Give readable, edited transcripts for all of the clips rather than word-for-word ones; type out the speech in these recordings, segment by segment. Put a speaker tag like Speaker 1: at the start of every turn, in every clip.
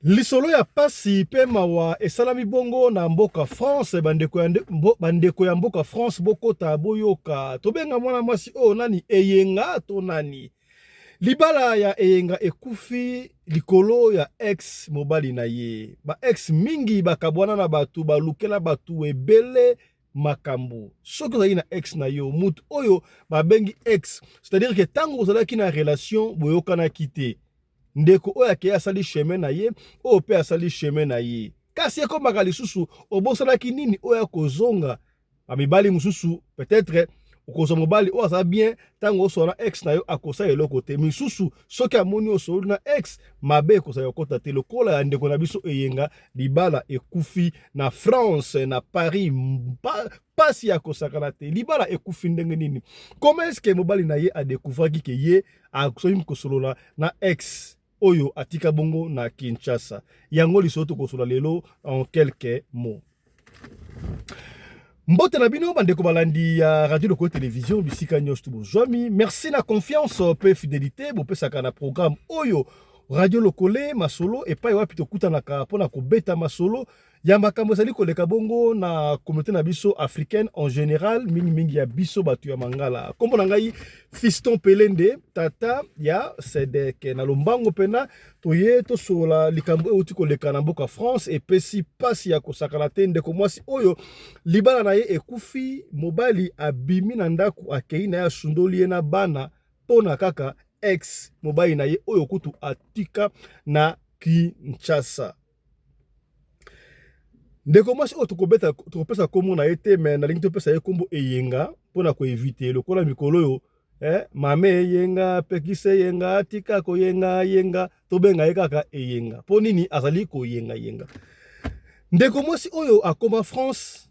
Speaker 1: Lisolo ya pasi pe mawa esalami bongo na mboka France bandeko ya mboka France bokota boyoka tobenga mwana mwasi o nani eyenga to nani libala ya eyenga ekufi likolo ya ex mobali na ye ba ex mingi bakabwana na batu balukela batu ebele makambo soki ozali na ex na yo mutu oyo babengi ex, c'est-à-dire que tango ozalaki na relation boyokanaki te ndeko oyo ake asali chemin na ye oyo pe asali chemin na ye kasi ekomaka lisusu obosalaki nini oyo akozonga bamibali mosusu peut-être okozwa mobali oyo aza bien ntango osola na ex na yo akosala eloko te misusu soki amoni osoli na ex mabe ekozala kokota te lokola ya ndeko na biso eyenga libala ekufi na France na Paris pasi ya kosakana te libala ekufi ndenge nini comment est-ce que mobali na ye adécouvraki ke ye akosoki kosolola na ex oyo atika bongo na Kinshasa yango liso tokosola lelo en quelques mots. Mbote na bino bandeko balandi ya radio loko télévision bisika nyos tu bozwami merci na confiance pe fidélité bopesaka na programme oyo radio lokole masolo epai wapi tokutanaka mpona kobeta masolo ya makambo ezali koleka bongo na communauté na biso africaine en général mingi ya biso batu ya mangala kombo na ngai Fiston Pelende tata ya Sedek na lombango pena toye tosola likambo euti koleka na mboka France epesi pasi ya kosakana te ndeko mwasi oyo libala na ye ekufi mobali abimi na ndako akei na ya sundoli ye na bana pona kaka ex mobali na ye oyo kutu atika na Kinshasa. Ndeko mwasi oyo tokopesa kombo na ye te me nalingi topesa ye kombo eyenga mpona koevite lokola mikolo oyo mame eyenga pekise eyenga atika koyenga tobenga ye kaka eyenga mpo nini azali koyenga. Ndeko mwasi oyo akoma France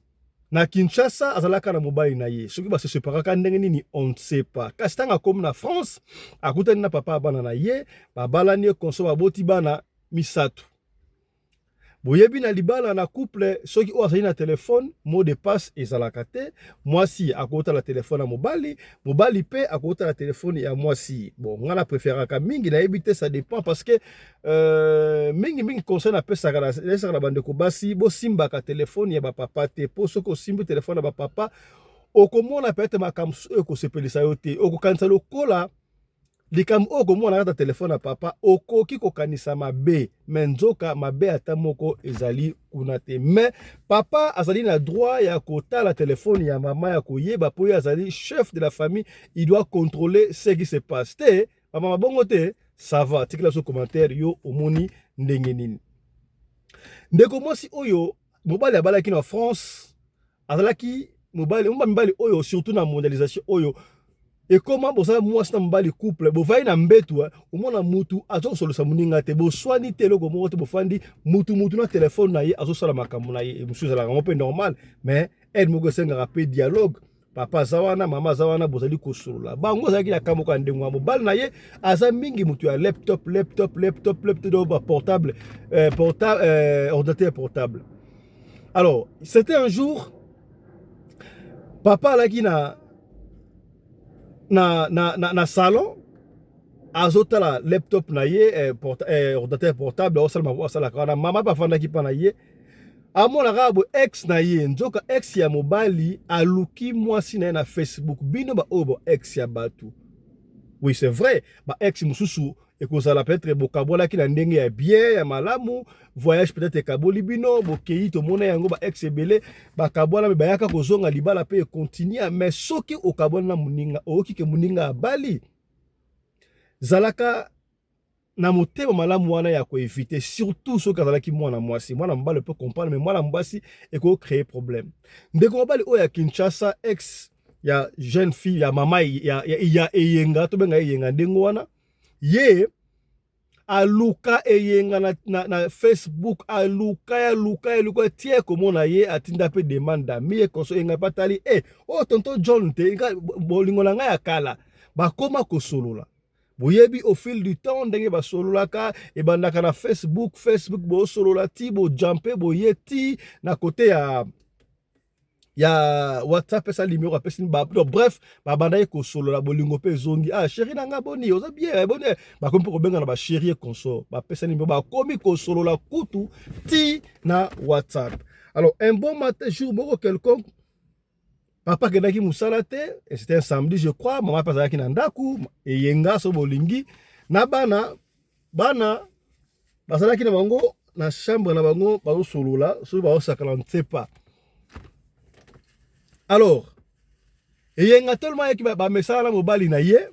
Speaker 1: na Kinshasa azalaka na mobali na ye soki baseseparaka ndenge nini on ne sait pas kasi ntango akomi na France akutani na papa bana na ye babalani ye konso baboti bana misato boyebi na libala na couple soki oyo azali na telefone mot de passe ezalaka te mwasi akota la telefone ya mobali pe akota la telefone ya mwasi bon nga na préféraka mingi nayebi te ça dépend parce que mingi conseil napesaka na bandeko basi bosimbaka telefone ya bapapa te po soki osimbi telefone ya bapapa okomona peut-être makambo ekosepelisa yo te okokanisa lokola likambo okomona kata telefone ya papa okoki kokanisa mabe me nzoka mabe ata moko ezali kuna te me papa azali na droit ya kotala telefone ya mama ya koyeba po ye azali chef de la famille il doit contrôler ce qui se passe te mama bongo te ça va tikela so commentaire yo omoni ndenge nini ndeko mwasi oyo mobali abalaki na France azalaki mobali oyo surtout na mondialisation oyo et comment bosa mwasi na mbali couple bovai na mbetu omona mutu azosolosa muninga te boswani te loko moko te bofandi mutu na telefone na ye azosala makambo na ye musu ezalaka mpe normal mais elle moko esengaka pe dialogue papa aza wana mama aza wana bozali kosolola bango azalaki na kamoko ya ndenge ya mobali na ye aza mingi mutu ya laptop portable ordinateur portable. Alors c'était un jour papa alaki na salon azotala laptop na ye ordinateur portable osala kana mama bafandaki pa na ye amonaka bo ex na ye nzoka ex ya mobali aluki mwasi na ye na Facebook bino ba oyo bo ex ya batu. Oui c'est vrai ba ex mususu ekozala peut-être bokabwalaki na ndenge ya bien ya malamu voyage peut-être ekaboli bino bokei tomona yango ba ex ebele bakabwala me bayaka kozonga libala pe continue mais soki okabwala na muninga oki ke muninga abali zalaka na motema malamu wana ya koevite surtout soki azalaki mwana mwasi mwana mobali peut comprendre mais mwana mwasi eko créer problème ndeko mobali oyo ya Kinshasa ex ya jeune fille ya mama ya eyenga tobenga eyenga ndengo wana ye aluka eyenga na Facebook aluka tie komona ye atinda pe demanda miye konso enga patali tonton John te bolingo na ngai ya kala bakoma kosolola boyebi au fil du temps ndenge basololaka ebandaka na Facebook bo solola ti bo jumper boye ti na kote ya ya WhatsApp esa numéro apesi ba bref babanda ko solo la bolingo pe zongi ah chérie nanga boni oza bien boni ba komi ko benga na ba chérie consort ba pesa numéro ba komi ko solo la kutu ti na WhatsApp. Alors un bon matin jour moko quelconque papa kendaki musala te et c'était un samedi je crois maman pasaki na ndaku e yenga so bolingi na bana basalaki na bango na chambre na bango ba solola so ba osakala ntepa. Alors, eyenga tellement yeki ba mesala mobali na ye,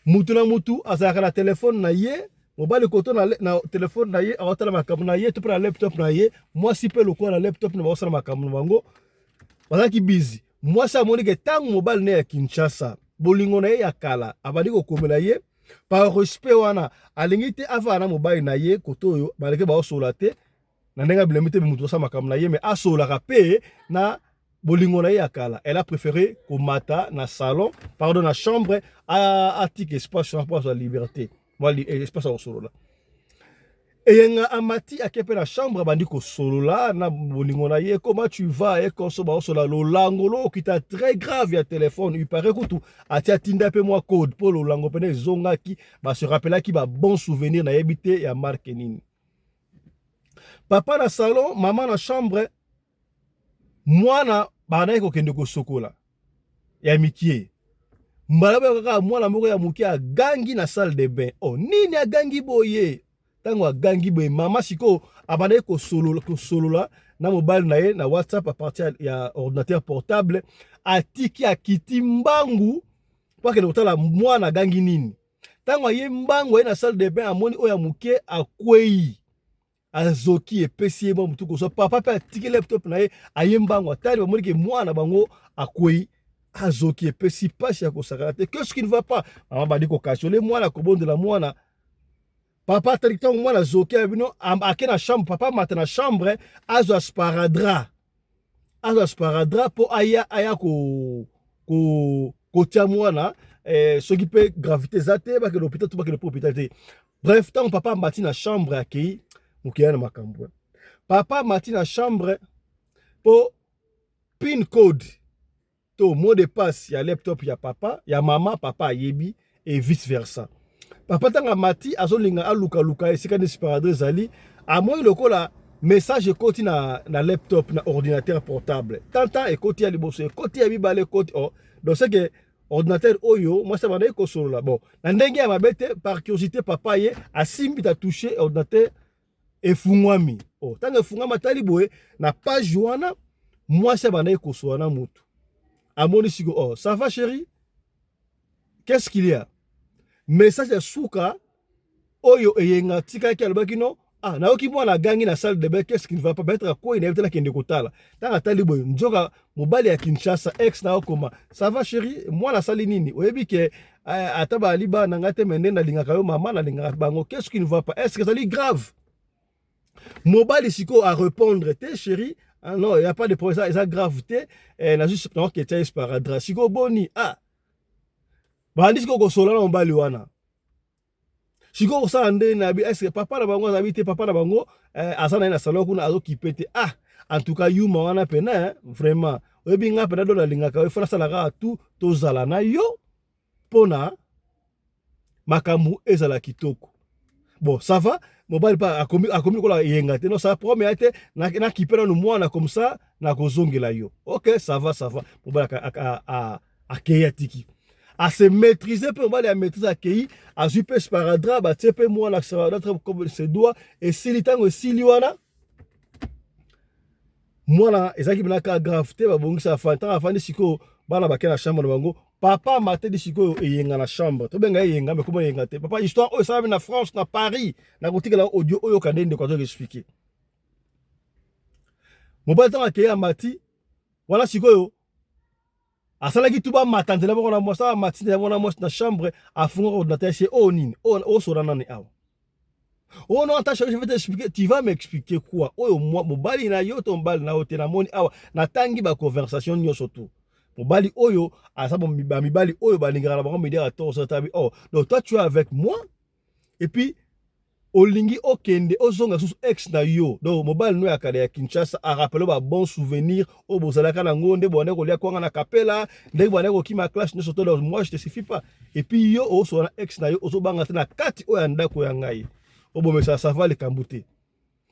Speaker 1: mutu na mutu azaka na téléphone na ye, mobali koto na téléphone na ye, awatala makambo na ye, to na laptop na ye, mwasi pe lokwa na laptop na basala makambo na bango. Bazaki busy. Mwasi amoni ke tangu mobali na ya Kinshasa, bolingo na ye ya kala, abandi ko komela ye, par respect wana, alingi te ava na mobali na ye koto yo, baleke ba osola te, na ndenga bilemite mutu basala makambo na ye, mais asola pe na bolingo na ya kala. Elle a préféré komata na salon, pardon na chambre à tic espace pour la liberté. Moi espace au solo là. Et yenga amati akepe na chambre bandi ko solo là na bolingo na ye comment tu vas et comme ça ba solo lo langolo qui t'a très grave ya téléphone il paraît que tout atia tinda pe moi code pour lo lango pene zonga ki ba se rappela ki ba bon souvenir na yebité ya marque nini. Papa na salon, maman na chambre, mwana bana ko kende ko sokola ya mikie mbala kaka mwana moko ya mukie agangi na salle de bain oh nini agangi boye tango agangi boye mama siko abana ko solola na mobile na ye na WhatsApp à partir ya ordinateur portable atiki akiti mbangu kwa kende kotala mwana agangi nini tango ye mbangu ye na salle de bain amoni oya mukie akwei azoki epesi ye mwa mutu koso papa pe atiki laptop na ye ayembango atali bamoni ke mwana bango akwei azoki epesi pasi ya kosakala te qu'est-ce qui ne va pas mama bandi kokasiole mwana kobondela mwana papa atali ntango mwana azoki abino ake na chambre papa mata na chambre azwa sparadrap mpo aya kotia mwana soki mpe gravité eza te bakende hôpital to bakende mpo hôpital te bref ntango papa mati na chambre akei mokeya na makambo papa mati na chambre po pin code to mot de passe ya laptop ya papa ya mama papa ayebi et vice versa papa tanga mati azolinga aluka esika nde sparadre ezali amoi lokola message ekoti na laptop na ordinateur portable tanta ekoti ya liboso ekoti ya mibale ekoti donc c'est que ordinateur oyo mwasi abandaki kosolola bon na ndenge ya mabe te par curiosité papa ye asimbi ta touche ordinateur efungwami ntango efungwami atali boye na page wana mwasi abandaki kosola na mutu amoni siko ça va chérie qu'est-ce qu'il y a message ya suka oyo eyenga tikaki alobaki no nayoki mwana gangi na salle de bain qu'est-ce qu'il ne va pas mettre quoi na yebitela kende kotala ntango atali boye nzoka mobali ya Kinshasa ex na okoma ça va chérie mwana asali nini oyebi ke ata bali ba nanga te mende nalingaka yo mama nalingaka bango qu'est-ce qui ne va pas est-ce que ezali grave mobali siko a répondre te chérie non il y a pas de problème ça grave te na juste non que tu par adresse siko boni bandi siko kosola na mobali wana siko kosala nde na bi est-ce que papa na bango azabi te papa na bango asana na salon kuna azokipe te en tout cas yuma wana pena vraiment oyebi nga pena do nalingaka yo fona salaka tout tozala na yo pona makambu ezala kitoko bon ça va mobile pas akomi kola yenga te non ça promet te na kipera no mwana comme ça na kozongela yo OK ça va mobile akeya tiki à se maîtriser pour mobile à maîtriser akei a jupe sparadrap ba tepe mwana sparadrap comme se doit et silitango siliwana mwana ezaki binaka grave te ba bongisa fanta afandi siko bana bakena chambre na bango papa maté di siko eyenga na chambre to benga eyenga mais comment eyenga te papa histoire o ça na France na Paris na kotika la audio oyo kadende kwa expliquer mobile tanga ke amati wala siko yo asalaki tuba matantela bako na mosa mati na mona mos na chambre afunga ordinateur chez nini o sora nani awa oh non, attends, je vais t'expliquer. Tu vas m'expliquer quoi? Oh, moi, mobali na yo, ton bali na yo, te na moni awa, na tangi ba conversation nyo surtout. Mobali oyo, asa bon mibali oyo ba lingara ba me dire à ton tabi. Oh, donc toi tu es avec moi et puis olingi okende ozonga sous ex na yo donc mobile no ya kala ya Kinshasa a rappelé ba bon souvenir au bozalaka na ngonde bonne ko lia kwanga na kapela ndenge bonne ko kima clash ne soto donc moi je te suffis pas et puis yo o so na ex na yo ozo banga na kati o ya ndako ya ngai obo ça va le kambute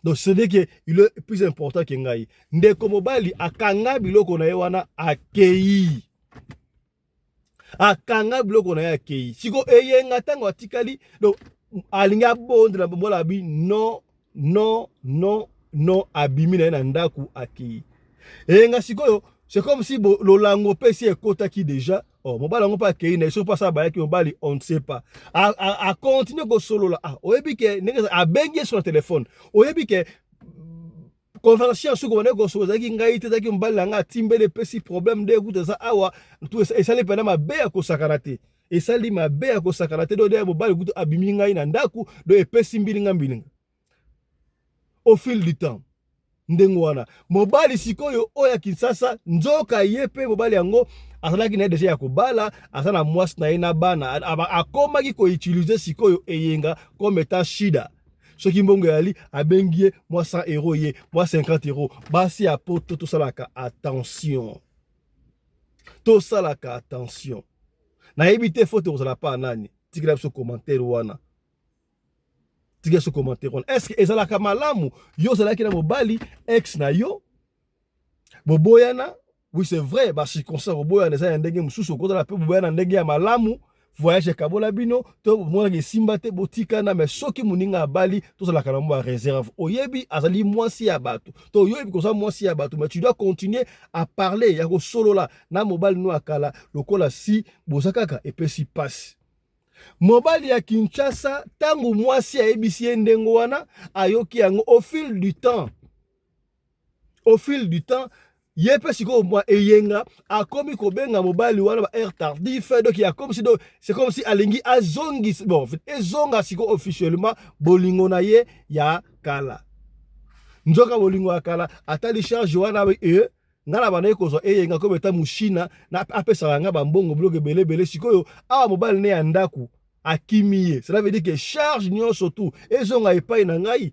Speaker 1: donc c'est que il est plus important que ngai ndeko mobile akanga biloko na ye wana akei akanga biloko na ye akei siko eyenga tango atikali donc alinga bonde na bomola bi non abimi na ndaku aki enga sikoyo c'est comme si lolango pesi ekota ki déjà oh mobala ngo pa akei na so pas ça ba ki mobali on ne sait pas a continuer ko solo la oyebi ke nega a bengi sur le téléphone oyebi ke conversation sur ko ko so zaki ngai te zaki mobali nga timbele pesi problème de écoute ça awa tout ça les pena ma be ko sakarate et ça li mabe ya kosakana te do de mobali kutu abimi ngai na ndaku do epesi mbilinga au fil du temps ndengo wana mobali sikoyo oya Kinshasa nzoka yepe mobali yango azalaki na deja ya kobala azana mwasi na ina bana akomaki ko utiliser sikoyo eyenga comme étant shida soki mbongo yali abengie moi 100 € ye moi 50 € basi ya poto to salaka attention na ebite photo ozala pa nani tikila so commentaire wana est-ce que ezalaka malamu yo zalaki na mobali ex na yo boboyana oui c'est vrai ba circonstance boboyana za ndenge mususu ko zala pe boboyana ndenge ya malamu voyage kabola bino to mona ke simba te botikana mais soki muninga bali to zalaka na mo réserve oyebi azali mwasi ya bato to yoyebi ko za mwasi ya bato mais tu dois continuer à parler ya ko solo la na mobali no akala lokola si bozakaka epesi passe mobali ya Kinshasa tangu mwasi ya ebisi ndengo wana ayoki yango au fil du temps yepe siko mwa eyenga akomi kobenga mobali wana ba air tardif donc ya comme si c'est comme si alingi azongi bon ezonga siko officiellement bolingo na ye ya kala nzoka bolingo ya kala atali charge wana ngala bana ko zo eyenga ko beta mushina na apesa nga ba mbongo bloke belebele sikoyo awa mobali ne ya ndaku akimiye cela veut dire que charge nyonso tout ezonga epai na ngai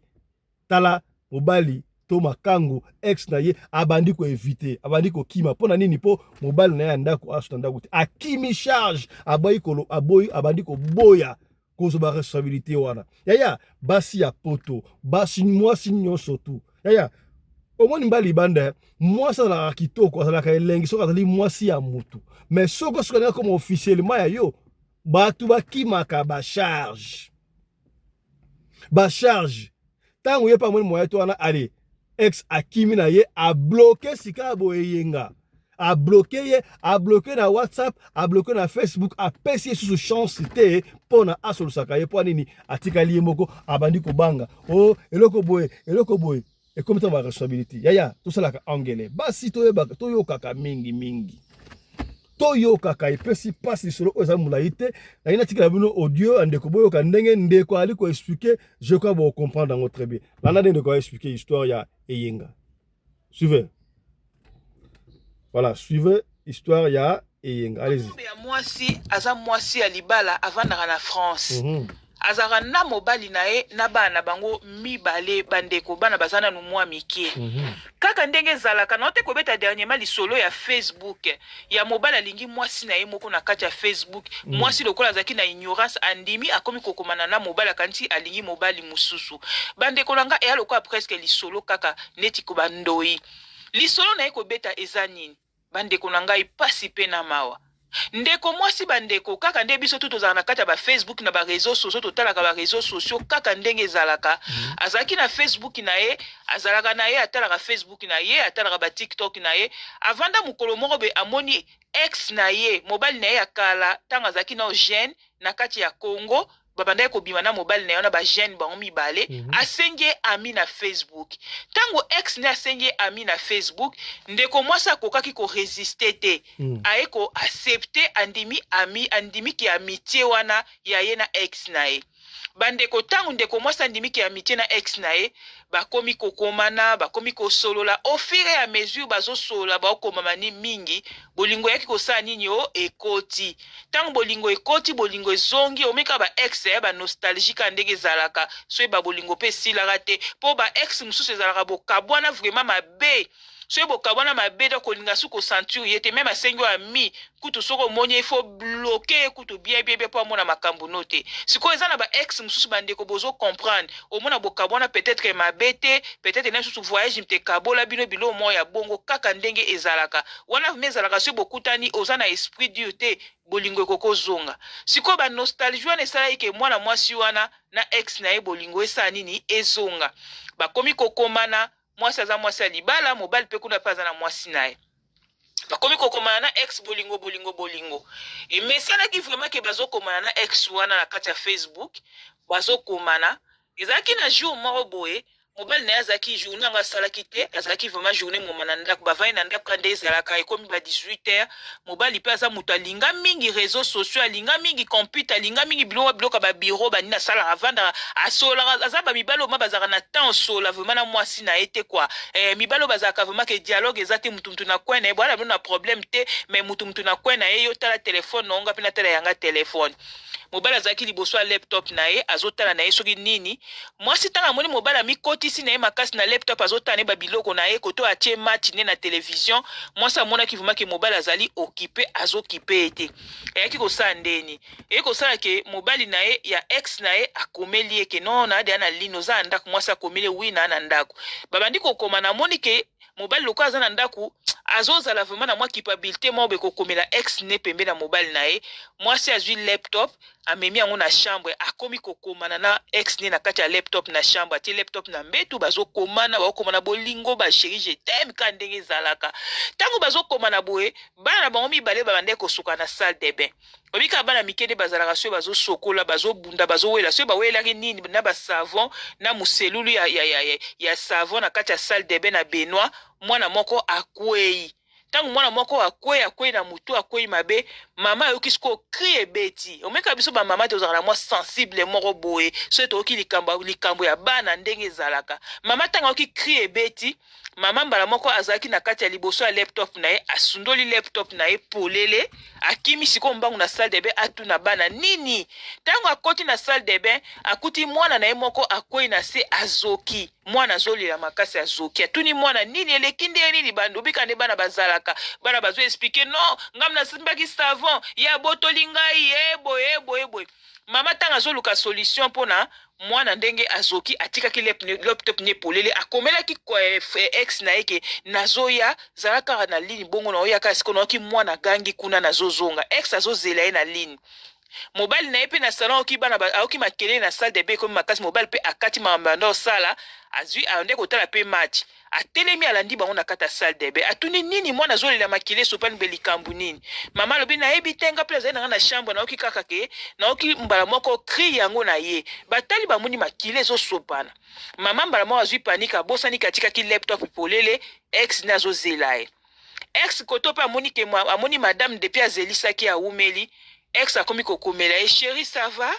Speaker 1: tala mobali to makango ex na ye abandi ko éviter abandi ko kima pona nini po mobali na ya ndako asutanda kuti akimi charge aboyi abandi ko boya kozo ba responsabilité wana yaya basi ya poto basi mwasi nyonso tout yaya omoni mbali banda mwasi la kitoko la ka elengi soka zali mwasi ya mutu mais soko soka comme officiellement ya yo batu bakimaka ba charge tango ye pa moni moya to wana allez ex akimi na ye a bloqué sika boyenga a bloqué na WhatsApp a bloqué na Facebook a pesi sous chance te pona asolo saka ye po nini atikali moko abandi ko banga oh eloko boye et comme ça ma responsabilité yaya tout ça la angele basi to yo kaka mingi to yo kaka epesi passe solo oza mulaite na ina tikala bino audio andeko boyo ka ndenge ndeko ali ko expliquer je crois vous comprendre dans très bien là ndeko ko expliquer histoire ya eyenga suivez voilà suivez histoire ya eyenga allez-y
Speaker 2: mwasi aza mwasi ya libala avandaka na France azaka na mobali na ye na bana bango mibale bandeko bana bazana no mwa mike kaka ndenge zalaka na te kobeta dernièrement lisolo ya Facebook ya mobali alingi mwasi na ye moko na kati ya Facebook mwasi lokola zaki na ignorance andimi akomi kokomana na mobali akanti alingi mobali mususu bandeko langa e aloko presque lisolo kaka neti ko bandoi lisolo na ye kobeta ezanini bandeko langa ipasi pe na mawa ndeko mwasi bandeko kaka nde biso tuto na kati ya ba Facebook na ba réseaux sociaux totalaka ba réseaux sociaux kaka ndenge zalaka azaki na Facebook na ye azalaka na ye atalaka Facebook na ye atalaka ba TikTok na ye avanda mukolo moko be amoni ex na ye mobile na ye akala tanga azaki na jeune na kati ya Congo babanda ko bima na mobile na yo na ba jeune ba mibale asenge ami na Facebook tango ex na asenge ami na Facebook ndeko mwasa kokaki ko résister te aeko accepter andimi ami andimi ki amitié wana ya ye na ex na ye bandeko tangu ndeko mwasi andimiki ya amitié na ex na ye bakomi kokomana bakomi kosolola au fur et à mesure bazosolola baokomama ni mingi bolingo yaki kosala nini o ekoti tangu bolingo ekoti bolingo ezongi omeka ba ex ya ba nostalgique ndenge ezalaka so ba bolingo pe silaka te po ba ex mosusu ezalaka bokabwana vraiment mabe so bokabwana mabe do kolinga su ko ceinture yete même asengo ami kutu soko monye il faut bloquer kutu bien po mona makambo note siko eza na ba ex mosusu bandeko bozo comprendre omona bokabwana peut-être mabete peut-être na susu voyage mte kabola bino bilo mo ya bongo kaka ndenge ezalaka wana mezalaka so bokutani oza na esprit Dieu te bolingo koko zonga siko ba nostalgie wana esala ike mwana mwasi wana na ex na ye bolingo esa nini ezonga bakomi kokomana mwasi aza mwasi ya libala mobali pe kuna paza na mwasi na ye bakomi kokomana na ex bolingo et mesalaki vraiment ke bazokomana na ex wana na kati ya Facebook bazokomana ezalaki na jour moko boye mobali na ye azalaki jour nanga asalaki te azalaki vraiment journée moma na ndako bavai na ndako kande ezalaka ekomi ba 18h mobali pe aza moto alinga mingi réseaux sociaux alinga mingi computer alinga mingi biloko ba bureau banini asalaka avanda asolaka aza ba mibalo ma bazaka na temps sola vraiment na mwasi na ye te quoi mibalo bazaka vraiment ke dialogue eza te mutu na kwena ye bwana na problème te mais mutu na kwena ye yo tala téléphone nonga pe na tala yanga téléphone mobali azalaki liboso ya laptop na ye azotala na ye soki nini mwasi tanga amoni mobali amikotisi na ye makasi na laptop azotala ne babiloko na ye koto atie match ne na télévision mwasi amonaki vraiment ke mobali azali occupé azokipe ete eyaki kosala ndeni eye kosala ke mobali na ye ya ex na ye akomeli ye ke non na ade ana lino oza na ndako mwasi akomeli wi na ndako babandi kokoma namoni ke mobali loko aza na ndako azozala vraiment na mwa culpabilité mo be kokomela ex ne pembe na mobali na ye mwasi azwi laptop amemi yango na chambre akomi kokomana na ex ne na kati ya laptop na chambre atie laptop na mbetu bazokomana baokomana bolingo ba chéri je t'aime ka ndenge ezalaka ntango bazokomana boye bana bango mibale babande kosuka na salle de bain obika bana mikende bazalaka so bazosokola bazobunda bazowela so bawelaki nini na basavon na muselulu ya savon na kati ya salle de bain na Benoît mwana moko akwei tangu mwana moko akwei na mutu akwei mabe mama yoki siko cri ebeti omeka biso ba mama te ozala moi sensible moko boye so toki likambo ya bana ndenge ezalaka mama tanga yoki cri ebeti mama mbala moko azalaki na kati ya liboso ya laptop na ye asundoli laptop na ye polele akimi siko mbangu na salle de bain atuna bana nini tango akoti na salle de bain akuti mwana na ye moko akwei na se azoki mwana zolela makasi azoki atuni mwana nini eleki nde nini bando bikande bana bazalaka bana bazo expliquer non ngam na simbaki savon ya botoli ngai eboye mama tanga zoluka solution pona mwana ndenge azoki atikaki laptop ne polele akomelaki ex na yeke nazoya zalaka na ligne bongo na oyaka siko na oki mwana gangi kuna nazozonga ex azozela ye na ligne mobile na ye pe na salon oki bana aoki makele na salle de bain komi makasi mobile pe akati mambanda osala azwi ande kotala pe match atelemi alandi bango na kata salle de bain atuni nini mwana zolela makile sopani be likambu nini mama lobi na yebi tenga place azali na chambre na oki kaka ke na oki mbala moko cri yango na ye batali bamuni makile zo sopana mama mbala moko azwi panique abosani katika ki laptop polele ex na zo zela ye ex koto pe amoni madame depuis azelisaki aumeli ex akomi kokomela ye chéri ça va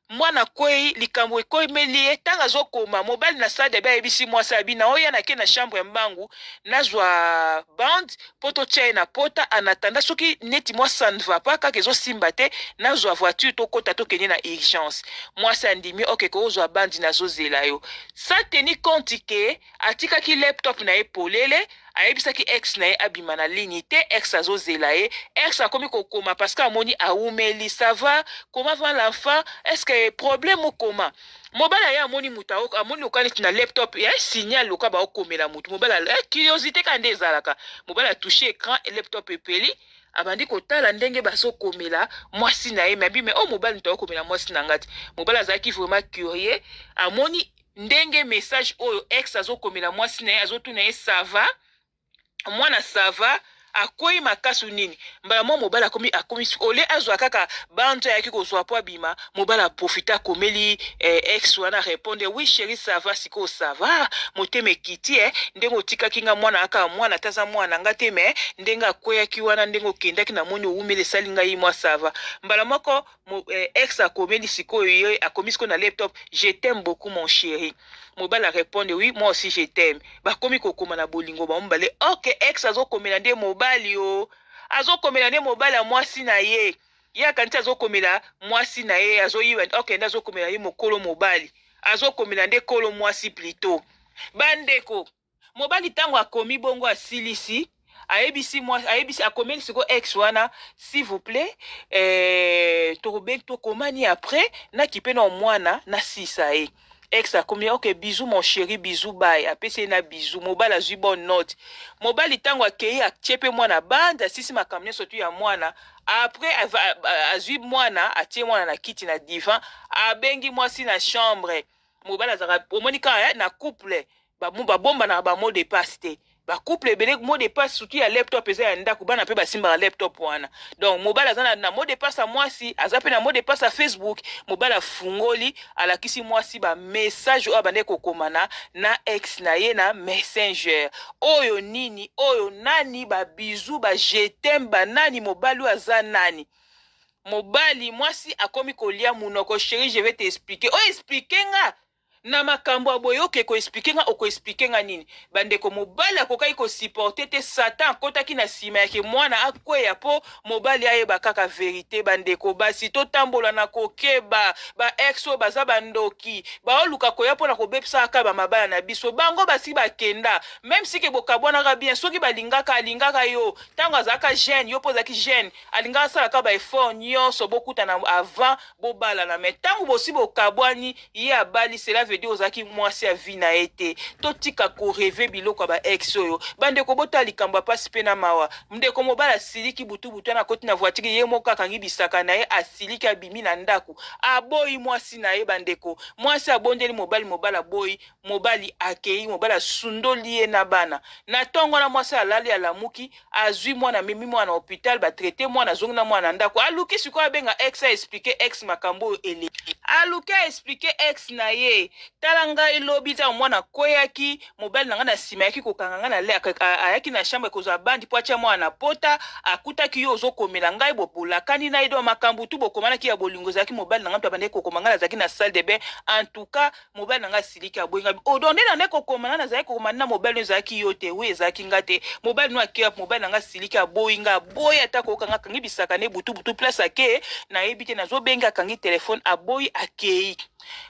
Speaker 2: mwana kwei likambo ekomeli ye tanga zokoma mobile na salle de bain ebisi mwasi abina oya na ke na chambre ya mbangu nazwa bande poto tchaye na pota anatanda soki neti mwasi ne va pas kaka ezosimba te nazwa voiture tokota tokende na urgence mwasi andimi oke kozwa bande nazozela yo sa teni compte ke atikaki laptop na ye polele ayebisaki ex na ye abima na ligne te ex azozela ye ex akomi kokoma parce que amoni aumeli ça va comment va l'enfant est-ce que problème okoma mobala ye amoni mutu amoni loka neti na laptop ya signal loka baokomela mutu mobala curiosité kande ezalaka mobala atouche écran laptop epeli abandi kotala ndenge bazokomela mwasi na ye mabi me o mobali mutu aokomela mwasi na ngati mobala azalaki vraiment curieux amoni ndenge message oyo ex azokomela mwasi na ye azotuna ye ça va mwana sava akwei makasu nini mbala mo mobala akomi ole azwa kaka banto yaki kozwa po abima mobala profita komeli ex wana répondre oui chérie ça va siko ça va motema ekiti ndenge otikaki nga mwana aka mwana taza mwana nga te me ndenge akweyaki wana ndenge okendaki na moni oumeli esali ngai mwa ça va mbala moko ex akomeli sikoyo ye akomi sikoyo na laptop je t'aime beaucoup mon chéri mobala répondre oui moi aussi je t'aime bakomi kokoma na bolingo bamombale ok ex azokomela nde mobali o azokomela nde mobali ya mwasi na ye ye akanisi azokomela mwasi na ye azoyiba ok nde azokomela ye mokolo mobali azokomela nde kolo mwasi plutôt bandeko mobali ntango akomi bongo asilisi ayebisi akomeli siko ex wana s'il vous plaît tokomani après nakipe na mwana na sisa ye ex akomi ok bisous mon chéri bisous bye apesi na bisous mobali azwi bonne note mobali ntango akei atie mpe mwana banda asisi makambo nyonso tu ya mwana après azwi mwana atie mwana na kiti na divan abengi mwasi na chambre mobali azaka omoni kaka na couple babomba na bamot de passe te couple ebele mot de passe surtout ya laptop eza ya ndako bana mpe basimbaka laptop wana donc mobali aza na mot de passe ya mwasi aza mpe na mot de passe ya Facebook mobali afungoli alakisi mwasi bamessage oyo abandeki kokomana na ex na ye na messenger oyo nini oyo nani babizu bajetem banani mobali oyo aza nani mobali mwasi akomi kolia munoko chéri je vais t'expliquer oyo explique nga na makambo aboye oke ko expliquer nga oko expliquer nga nini bandeko mobali akokai ko supporter te satan akotaki na sima yake mwana akweya po mobali ayeba kaka verité bandeko basi to tambola na kokeba ba exo baza bandoki ba oluka koya pona ko bepsa aka ba mabala na biso bango basi bakenda même si ke bokabwana ka bien soki alingaka yo tango azaka jeune yo pozaki jeune alingaka sala ka ba effort nyonso bokuta na avant bobala na mais tango bosi bokabwani ye abali cela veut dire ozaki mwasi ya vie na ete totika ko rêver biloko ba ex oyo bandeko bota likamba pasi pe na mawa ndeko mobala siliki butu na koti na voiture ye moka kangi bisaka na ye asiliki abimi na ndaku aboyi mwasi na ye bandeko mwasi abondeli mobala boyi mobali akei mobala sundoli ye na bana na tongo na mwasi alali alamuki azwi mwana mimi mwana hôpital ba traiter mwana zongi na mwana ndaku aluki siko abenga ex a expliquer ex makambo ele aluki expliquer ex na ye talanga ilobi ta mwana koyaki mobali nanga na sima yaki kokanga na le ayaki na chambre kozwa bandi po atia mwana pota akutaki yo ozokomela ngai bopola kani na ido makambo tu bokomana ki ya bolingo zaki mobali nanga mpabande kokomanga na zaki na salle de bain en tout cas mobali nanga siliki aboyinga odonde na ndeko kokomana na zaki kokomana na mobali zaki yote we zaki ngate mobali no akia mobali nanga siliki aboyinga boya ta kokanga kangi bisaka ne butu place ake na ebite na zo benga kangi telefone aboyi akei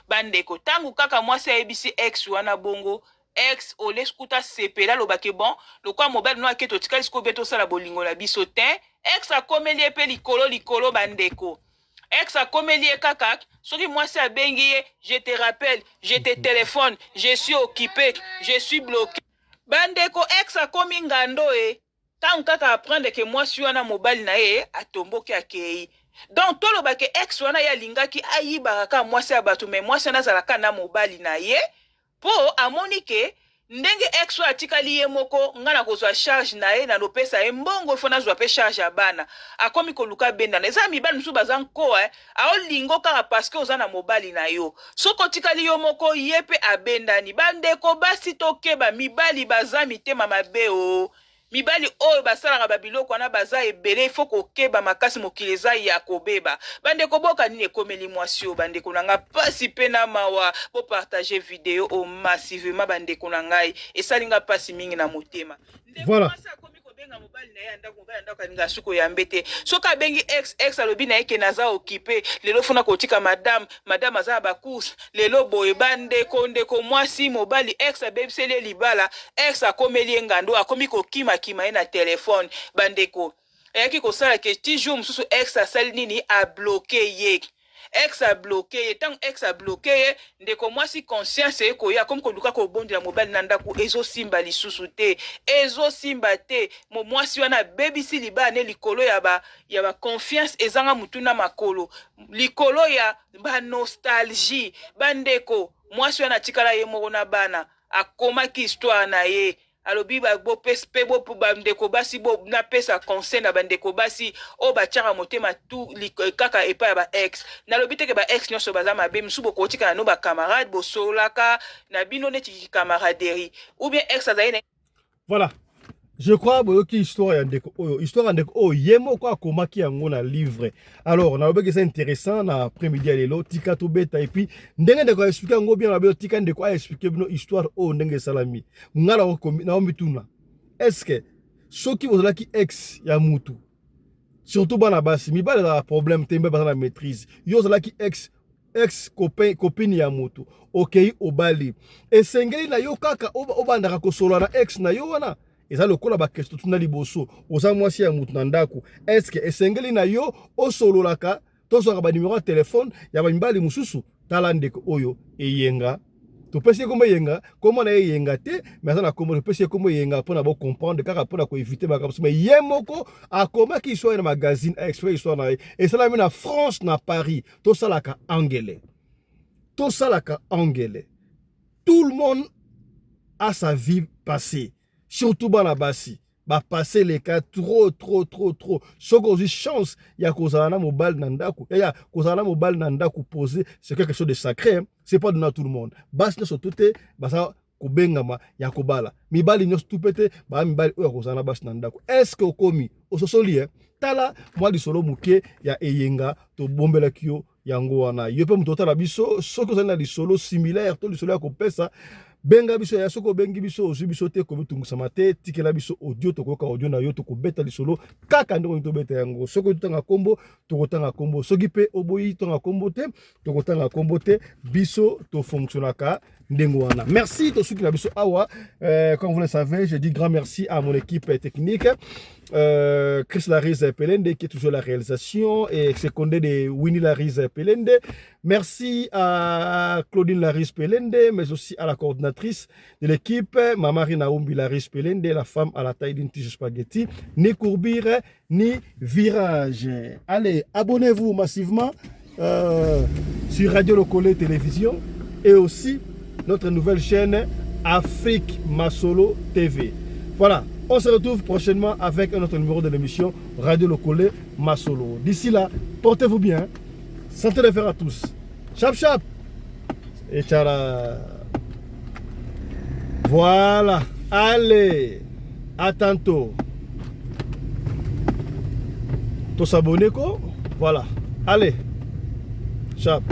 Speaker 2: bandeko tangu kaka mwasi ayebisi ex wana bongo ex ole skuta sepela lobake bon lokwa mobile no aketo tikali siko beto sala bolingo na biso te ex akomeli epe likolo bandeko ex akomeli kaka soki mwasi abengi ye je te rappelle je te téléphone je suis occupé je suis bloqué bandeko ex akomi ngando tangu kaka apprendre ke mwasi wana mobile na ye atomboki akei donc tolobake ex wana ya lingaki ayibaka ka mwasi ya bato me mwasi wana azalaka na mobali na ye po amonike ndenge ex wa atikali ye moko nga na kozwa charge na ye na lopesa ye mbongo fona zwa pe charge ya bana akomi koluka bendana eza mibali musu baza nkoa aolingo kaka paske oza na mobali na yo soko tikali yo moko ye pe abendani bandeko basi tokeba mibali baza mitema mabe o mibali oyo basalaka babiloko wana baza ebele ifo kokeba makasi mokili eza ya kobeba bandeko boka nini ekomeli mwasi oyo bandeko na ngai pasi mpe na mawa bopartage video o massivement bandeko na ngai esali ngai pasi mingi na motema
Speaker 1: voilà.
Speaker 2: mobali na ye ndako alinga suko ya mbete soki abengi ex alobi na ye ke naza okipe lelo funa kotika madame aza na bacourse lelo boye bandeko mwasi mobali ex abebiseli libala ex akomeli ye ngando akomi kokima ye na telefone bandeko ayaki kosala ke ti jour mosusu ex asali nini abloke ye ex a bloqué tant ex a bloqué ndeko mwasi conscience ekoya comme koluka kobondela mobali na ndako ezosimba lisusu te ezosimba te mwasi wana bebisi libala ne likolo ya ba confiance ezanga mutuna makolo likolo ya ba nostalgie bandeko mwasi wana tikala ye moko na bana akomaki histoire na ye alobi ba bo pespe bo ba ndeko basi bo na pesa conseil na bandeko basi o ba tchara motema tout kaka epa ba ex na lobi te ke ba ex nyonso baza mabe msu bo kotika na no ba camarade bo solaka na bino neti camaraderie ou bien ex azaina.
Speaker 1: Voilà. Je crois que histoire yandeko oh yemo quoi comment qui yango na livre. Alors na lobi que c'est intéressant na après-midi à l'élo tika to beta et puis ndenge ndeko expliquer ngo bien na tika ndeko a expliquer bino histoire oh ndenge salami. Ngala na omituna. Est-ce que ceux qui vont là qui ex ya mutu surtout bana basi mi ba la problème tembe ba la maîtrise. Yo là qui ex copine ya mutu. OK obali. Et sengeli na yo kaka obandaka ko solo na ex na yo wana. Et ça le kola ba question tuna liboso oza mwasi ya mutu na ndako est-ce que esengeli na yo o solo laka to so ba numéro de téléphone ya ba mbali mususu tala ndeko oyo eyenga to pesi comme yenga comment na yenga te mais ça na comme pesi comme yenga pour na bo comprendre kaka pour na ko éviter ba comme mais yemoko a comment qui soit na magazine exprès histoire na et ça la na France na Paris to salaka anglais tout le monde a sa vie passée. Surtout bana basi ba passer les cas trop so que chance ya kozana mobile nandaku ya kozana mobile nandaku poser c'est quelque chose de sacré hein? C'est pas donné à tout le monde bas ne sotote basa kubengama ya kobala mibali nyos tupete ba mibali oya kozana bas nandaku est-ce que okomi ososoli tala moi di solo muke ya eyenga to bombela kio yango wana yope mutota la biso soko zana di solo similaire to di solo ya kopesa benga biso ya soko bengi biso ozu biso te ko bitungusa mate tikela biso audio to koka audio na yo to ko beta lisolo kaka ndeko to beta yango soko tutanga kombo to kotanga kombo soki pe oboyi to nga kombo te to kotanga kombo te biso to fonctionnaka ndengo wana. Merci to suki na biso awa comme vous le savez, je dis grand merci à mon équipe technique. Chris Larise Pelende qui est toujours la réalisation et secondé de Winnie Larise Pelende. Merci à Claudine Larise Pelende, mais aussi à la coordinatrice de l'équipe, Mamari Naoumbi Larise Pelende, la femme à la taille d'une tige spaghetti, ni courbure, ni virage. Allez, abonnez-vous massivement sur Radio Locolé Télévision et aussi notre nouvelle chaîne Afrique Masolo TV. Voilà. On se retrouve prochainement avec un autre numéro de l'émission Radio Locolé Masolo. D'ici là, portez-vous bien. Santé les faire à tous. Chap chap. Et tchala. Voilà. Allez. À tantôt. Tous s'abonner quoi? Voilà. Allez. Chap.